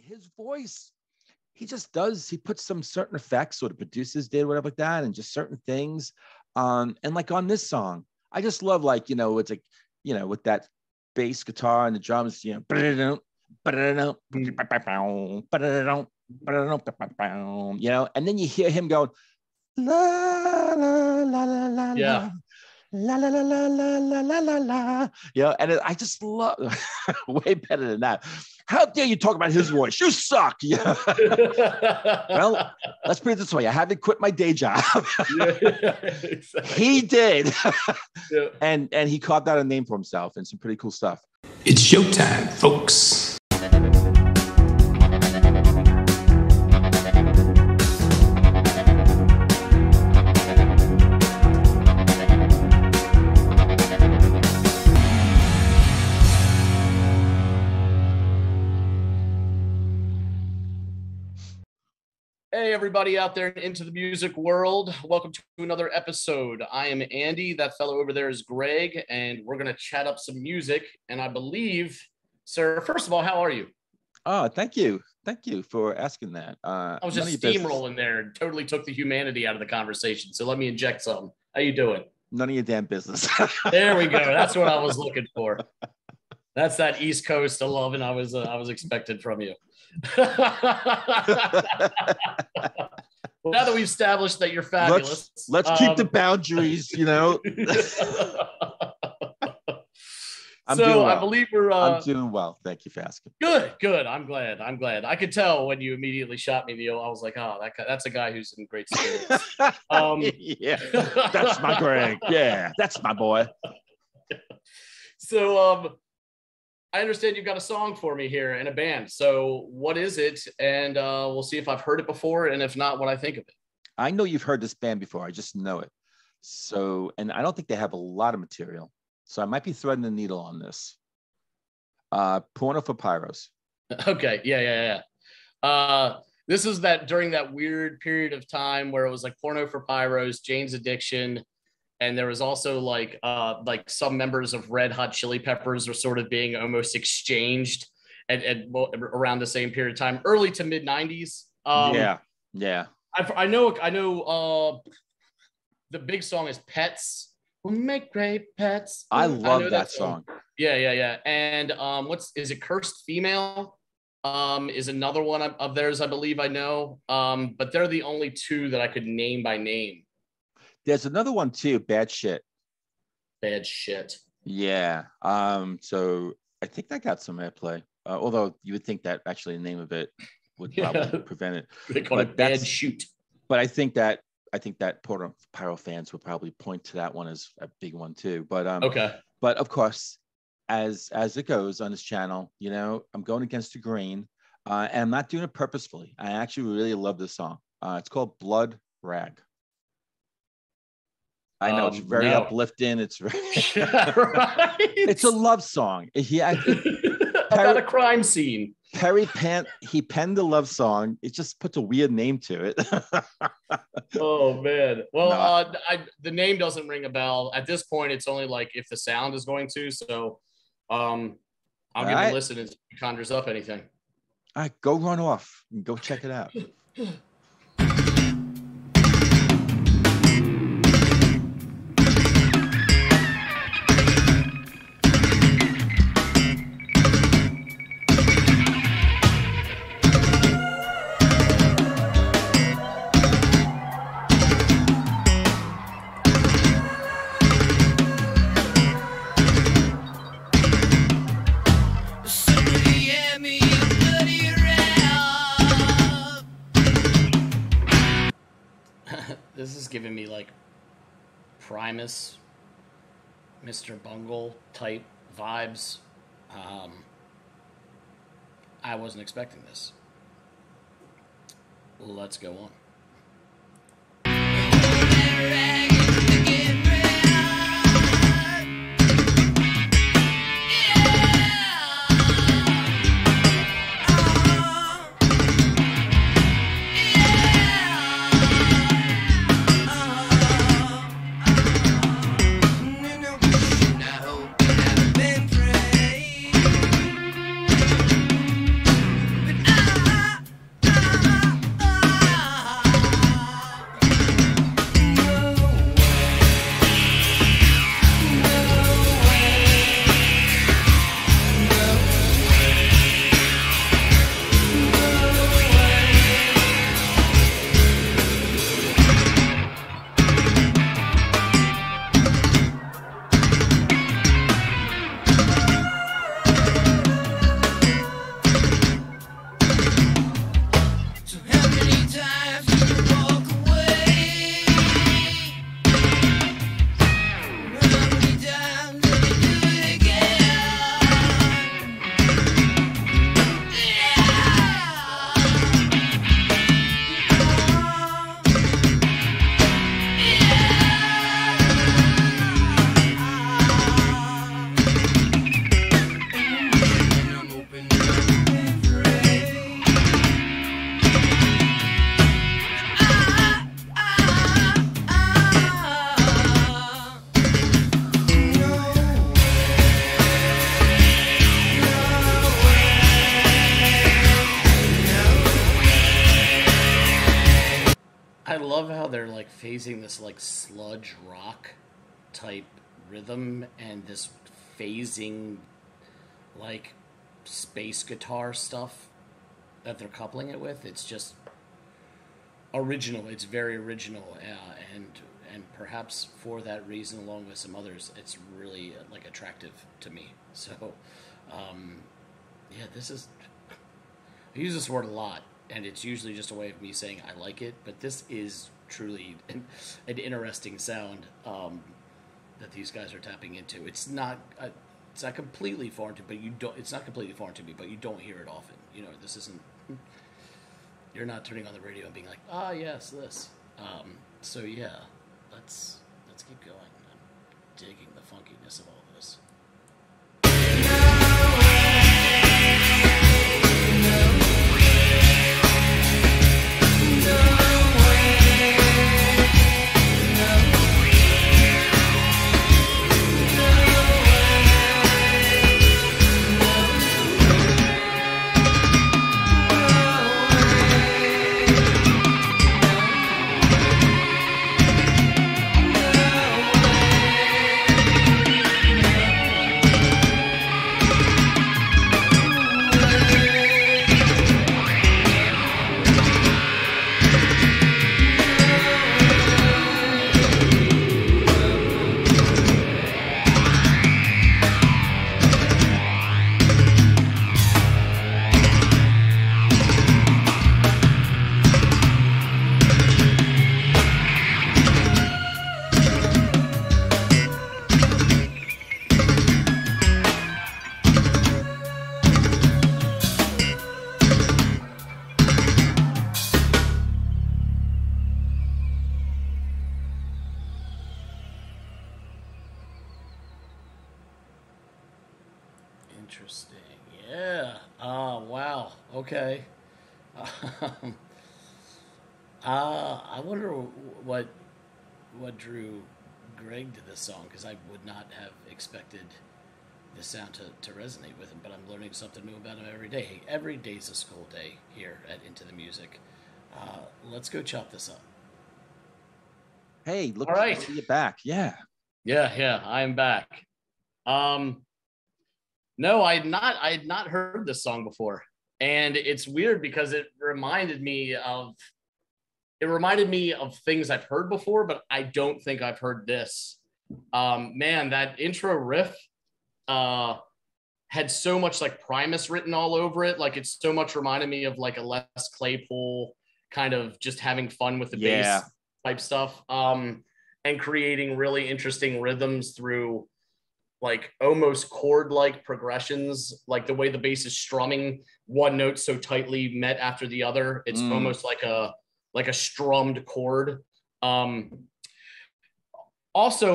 his voice, he just does, he puts some certain effects, or the producers did, whatever like that, and just certain things. And like on this song, I just love, like, you know, it's like, you know, with that bass guitar and the drums, you know, you know, and then you hear him going, la la la la la Yeah. la la la la la la la la la, you know, and I just love way better than that. How dare you talk about his voice? You suck. Yeah. Well, let's put it this way. I haven't quit my day job. Yeah, exactly. He did. Yeah. And he carved out a name for himself and some pretty cool stuff. It's showtime, folks. Hey, everybody out there into the music world. Welcome to another episode. I am Andy. That fellow over there is Greg, and we're going to chat up some music. And I believe, sir, first of all, how are you? Oh, thank you. Thank you for asking that. I was just steamrolling there and totally took the humanity out of the conversation. So let me inject some. How you doing? None of your damn business. There we go. That's what I was looking for. That's that East Coast love, and I was expecting from you. Well, now that we've established that you're fabulous, let's keep the boundaries, you know. I'm doing well. Thank you for asking. Good. I'm glad. I could tell when you immediately shot me the I was like, oh, that's a guy who's in great spirits. Yeah, that's my Greg. Yeah, that's my boy. So, I understand you've got a song for me here and a band. So what is it? And we'll see if I've heard it before, and if not, what I think of it. I know you've heard this band before. I just know it. So, and I don't think they have a lot of material. So I might be threading the needle on this. Porno for Pyros. Okay. Yeah. This is that during that weird period of time where it was like Porno for Pyros, Jane's Addiction. And there was also like some members of Red Hot Chili Peppers were sort of being almost exchanged at around the same period of time, early to mid 90s. Yeah. I know. The big song is "Pets." We'll make great pets. I love that song. Yeah. And is it "Cursed Female"? Is another one of theirs, I believe I know. But they're the only two that I could name by name. There's another one too, Bad Shit. Yeah. So I think that got some airplay. Although you would think that actually the name of it would probably prevent it. They call it Bad Shoot. But I think that Pyro fans would probably point to that one as a big one too. But okay. But of course, as it goes on this channel, you know, I'm going against the grain, and I'm not doing it purposefully. I actually really love this song. It's called Blood Rag. I know it's very uplifting. It's very right. It's a love song. About a crime scene. He penned a love song. It just puts a weird name to it. Oh man. Well, the name doesn't ring a bell. At this point, it's only like if the sound is going to. So I'll give it a listen and see if it conjures up anything. All right, go run off and go check it out. This is giving me like Primus, Mr. Bungle type vibes. I wasn't expecting this. Let's go on. But they're like phasing this like sludge rock type rhythm and this phasing like space guitar stuff that they're coupling it with. It's just original. It's very original, and perhaps for that reason, along with some others, it's really like attractive to me. So, yeah, this is. I use this word a lot, and it's usually just a way of me saying I like it. But this is truly an interesting sound that these guys are tapping into. It's not completely foreign to, but you don't. It's not completely foreign to me, but you don't hear it often. You know, this isn't. You're not turning on the radio and being like, ah, yes, this. So yeah, let's keep going. I'm digging the funkiness of all this. Interesting. Yeah. Oh, wow. Okay. I wonder what drew Greg to this song, because I would not have expected the sound to resonate with him, but I'm learning something new about him every day. Hey, every day's a school day here at Into the Music. Let's go chop this up. Hey, look, all right. To see you back. Yeah. Yeah, I'm back. No, I had not heard this song before. And it's weird because it reminded me of things I've heard before, but I don't think I've heard this. Man, that intro riff had so much like Primus written all over it. Like, it's so much reminded me of like a Les Claypool kind of just having fun with the bass type stuff, and creating really interesting rhythms through like almost chord-like progressions, like the way the bass is strumming one note so tightly met after the other. It's almost like a strummed chord. Also,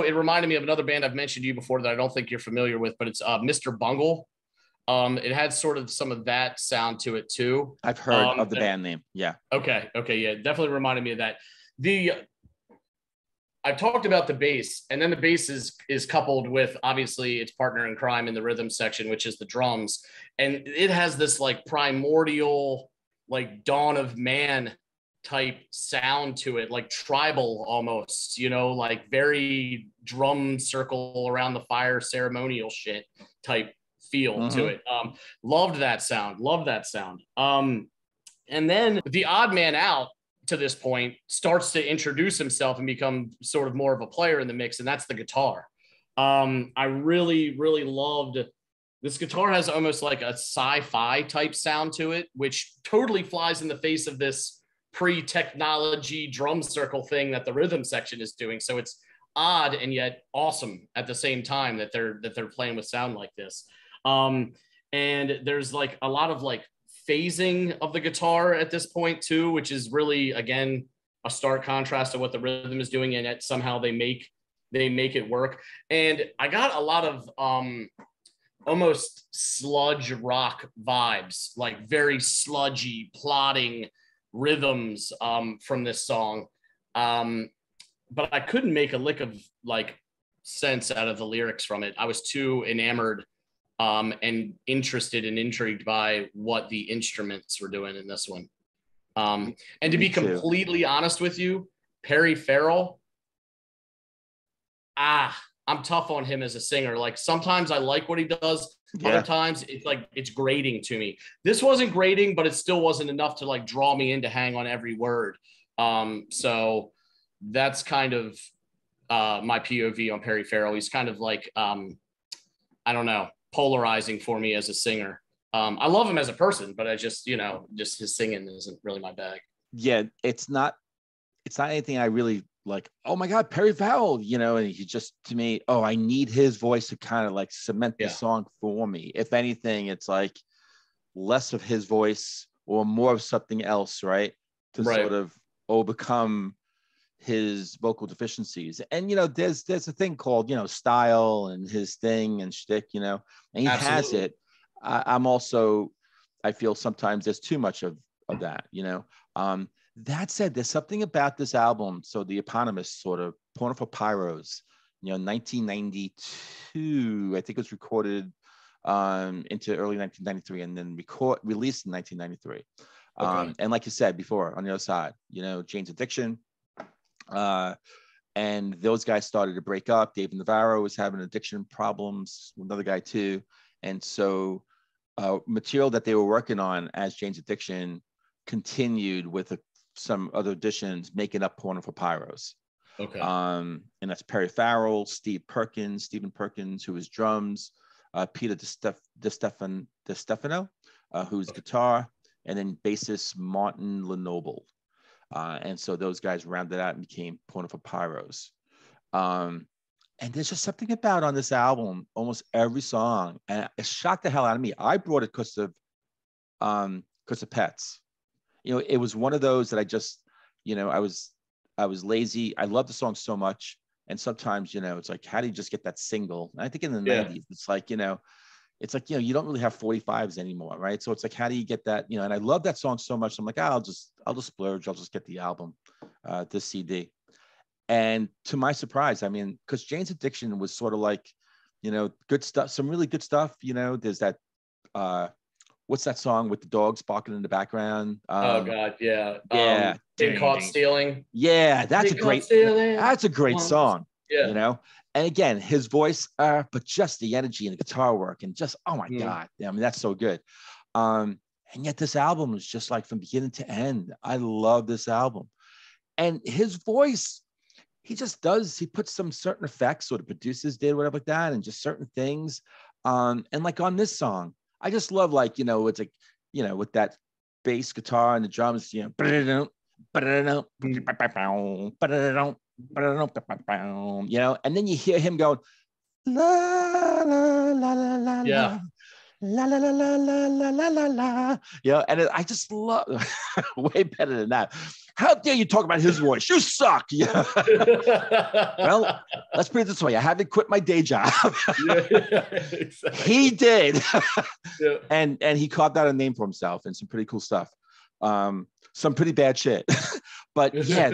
it reminded me of another band I've mentioned to you before that I don't think you're familiar with, but it's Mr. Bungle. It had sort of some of that sound to it too. I've heard of the band name. Yeah. Okay. Yeah, definitely reminded me of that. I've talked about the bass, and then the bass is coupled with, obviously, its partner in crime in the rhythm section, which is the drums. And it has this like primordial, like dawn of man type sound to it, like tribal almost, you know, like very drum circle around the fire ceremonial shit type feel to it. Loved that sound. And then the odd man out to this point starts to introduce himself and become sort of more of a player in the mix, and that's the guitar. I really loved this guitar. Has almost like a sci-fi type sound to it, which totally flies in the face of this pre-technology drum circle thing that the rhythm section is doing. So it's odd and yet awesome at the same time that they're playing with sound like this. And there's like a lot of like phasing of the guitar at this point too, which is really, again, a stark contrast to what the rhythm is doing, and yet somehow they make it work. And I got a lot of almost sludge rock vibes, like very sludgy, plodding rhythms from this song. But I couldn't make a lick of like sense out of the lyrics from it. I was too enamored and interested and intrigued by what the instruments were doing in this one. And to be completely honest with you, Perry Farrell. I'm tough on him as a singer. Like sometimes I like what he does. Yeah. Other times it's like it's grating to me. This wasn't grating, but it still wasn't enough to like draw me in to hang on every word. So that's kind of my POV on Perry Farrell. He's kind of like I don't know, polarizing for me as a singer. I love him as a person, but I just, just his singing isn't really my bag. Yeah, it's not anything I really like. Oh my God, Perry Farrell, and he just, to me, oh, I need his voice to kind of like cement the song for me. If anything, it's like less of his voice or more of something else, right? To sort of overcome his vocal deficiencies. And there's a thing called style and his thing and shtick, and he has it. I feel sometimes there's too much of that. That said, there's something about this album. So the eponymous sort of Porno for Pyros, 1992, I think it was recorded into early 1993 and then released in 1993. And like you said before, on the other side, Jane's Addiction, and those guys started to break up. Dave Navarro was having addiction problems, another guy too. And so material that they were working on as Jane's Addiction continued with some other additions, making up Porno for Pyros. Okay. And that's Perry Farrell, Stephen Perkins, who was drums, Peter DeStefano, who's guitar, and then bassist Martin Lenoble. And so those guys rounded out and became Porno for Pyros. And there's just something about on this album, almost every song, and it shocked the hell out of me. I brought it because of Pets. It was one of those that I just, I was lazy. I love the song so much. And sometimes, it's like, how do you just get that single? And I think in the 90s, it's like, you don't really have 45s anymore, right? So it's like, how do you get that, and I love that song so much. I'm like, I'll just splurge. I'll just get the album, this CD. And to my surprise, I mean, because Jane's Addiction was sort of like, good stuff, some really good stuff. There's that, what's that song with the dogs barking in the background? Oh God, yeah. Yeah. Been Caught Stealing. Yeah, that's a great song. Yeah. And again, his voice, but just the energy and the guitar work and just, oh my God. I mean, that's so good. And yet this album is just like from beginning to end. I love this album. And his voice, he puts some certain effects, or the producers did, whatever like that, and just certain things. And like on this song, I just love, like, it's like, with that bass guitar and the drums, and then you hear him going, la, la, la, la, la, Yeah. la, la, la, la, la, la, la, la, la. And I just love way better than that. How dare you talk about his voice? You suck. Yeah. Well, let's put it this way. I haven't quit my day job. Exactly. He did. And he carved out a name for himself and some pretty cool stuff. Some pretty bad shit. But yeah,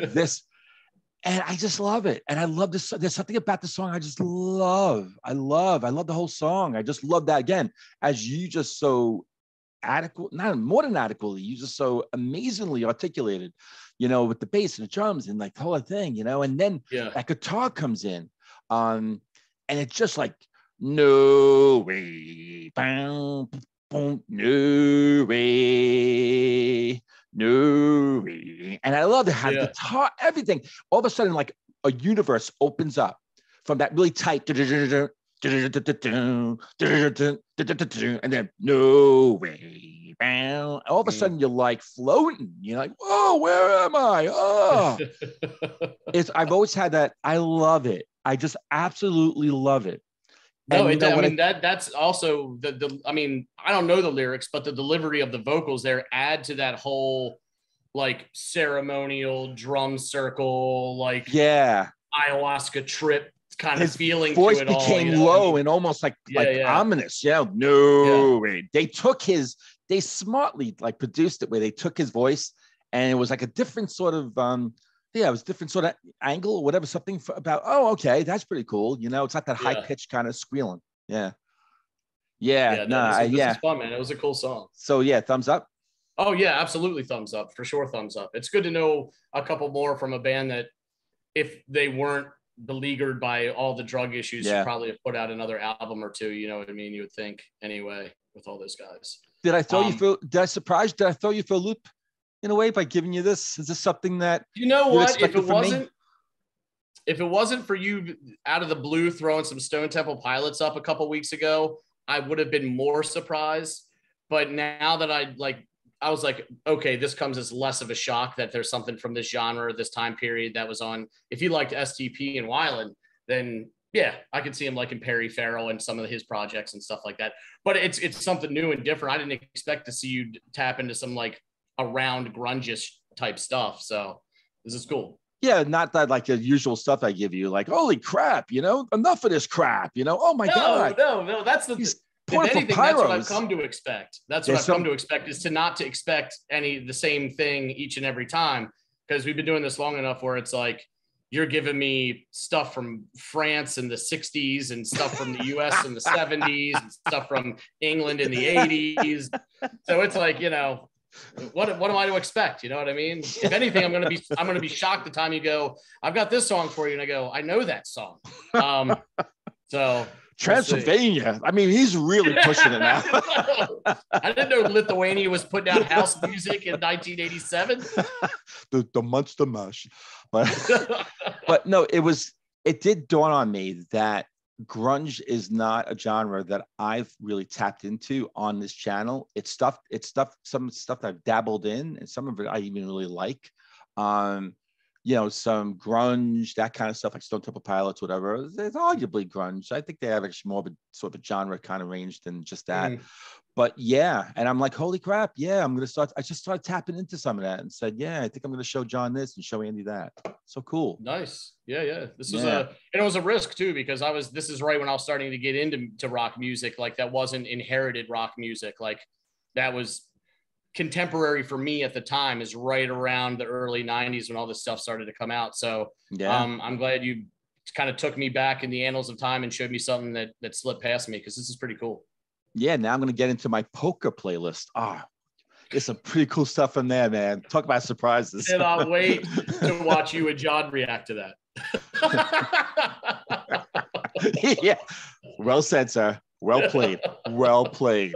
and I just love it. And I love this. There's something about the song I just love. I love the whole song. I just love that, again, as you just so more than adequately, you just so amazingly articulated, with the bass and the drums and like the whole thing, and then that guitar comes in. And it's just like, no way, boom, boom, no way. No, and I love how the guitar, everything, all of a sudden, like a universe opens up from that really tight, and then no way, all of a sudden you're like floating. You're like, oh, where am I? Oh, I've always had that. I love it. I just absolutely love it. No, that's also I mean, I don't know the lyrics, but the delivery of the vocals there add to that whole like ceremonial drum circle, like ayahuasca trip kind of feeling. His voice to it became all, low and almost like ominous. They smartly like produced it where they took his voice and it was like a different sort of it was different sort of angle or whatever, something about, oh, okay, that's pretty cool. It's not that high pitched kind of squealing. Yeah. This is fun, man. It was a cool song. So thumbs up. Oh yeah, absolutely. Thumbs up for sure. Thumbs up. It's good to know a couple more from a band that if they weren't beleaguered by all the drug issues, should probably have put out another album or two. You know what I mean? You would think anyway with all those guys. Did I throw you for, did I surprise? Did I throw you for a loop in a way by giving you this? Is this something that you know what? If it wasn't for you out of the blue throwing some Stone Temple Pilots up a couple weeks ago, I would have been more surprised. But now that I was like, okay, this comes as less of a shock that there's something from this genre, this time period that was on. If you liked STP and Weiland, then yeah, I could see him liking Perry Farrell and some of his projects and stuff like that. But it's something new and different. I didn't expect to see you tap into some like around grunge-ish type stuff. So this is cool. Yeah, not that like the usual stuff I give you, like, holy crap, enough of this crap, oh my God. No, that's the if anything, that's what I've come to expect. That's what I've come to expect is to not to expect the same thing each and every time, because we've been doing this long enough where it's like you're giving me stuff from France in the 60s and stuff from the US in the 70s and stuff from England in the 80s. So it's like, what am I to expect? You know what I mean? If anything, I'm gonna be shocked the time you go, I've got this song for you, and I go, I know that song. So Transylvania. I mean, he's really pushing it now. I didn't know Lithuania was putting out house music in 1987. the Monster Mash. But no, it did dawn on me that grunge is not a genre that I've really tapped into on this channel. It's some stuff that I've dabbled in, and some of it I even really like. Some grunge, that kind of stuff, like Stone Temple Pilots, whatever. It's arguably grunge. I think they have actually more of a sort of a genre kind of range than just that. But yeah, and I'm like, holy crap, yeah, I just started tapping into some of that and said, yeah, I think I'm gonna show John this and show Andy that. So cool. Nice. Yeah. This was and it was a risk too, because this is right when I was starting to get into rock music, like that wasn't inherited rock music, like that was contemporary for me at the time, is right around the early 90s when all this stuff started to come out. So I'm glad you kind of took me back in the annals of time and showed me something that slipped past me, because this is pretty cool. Yeah, now I'm going to get into my poker playlist. There's some pretty cool stuff in there, man. Talk about surprises. And I'll wait to watch you and John react to that. Yeah, well said, sir. Well played. Well played.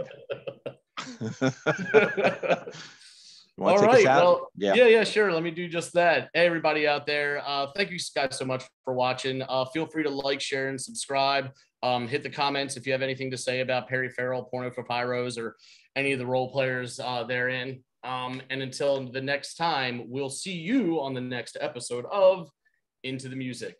All right. Well, yeah, sure. Let me do just that. Hey, everybody out there. Thank you guys so much for watching. Feel free to like, share, and subscribe. Hit the comments if you have anything to say about Perry Farrell, Porno for Pyros, or any of the role players therein. And until the next time, we'll see you on the next episode of Into the Music.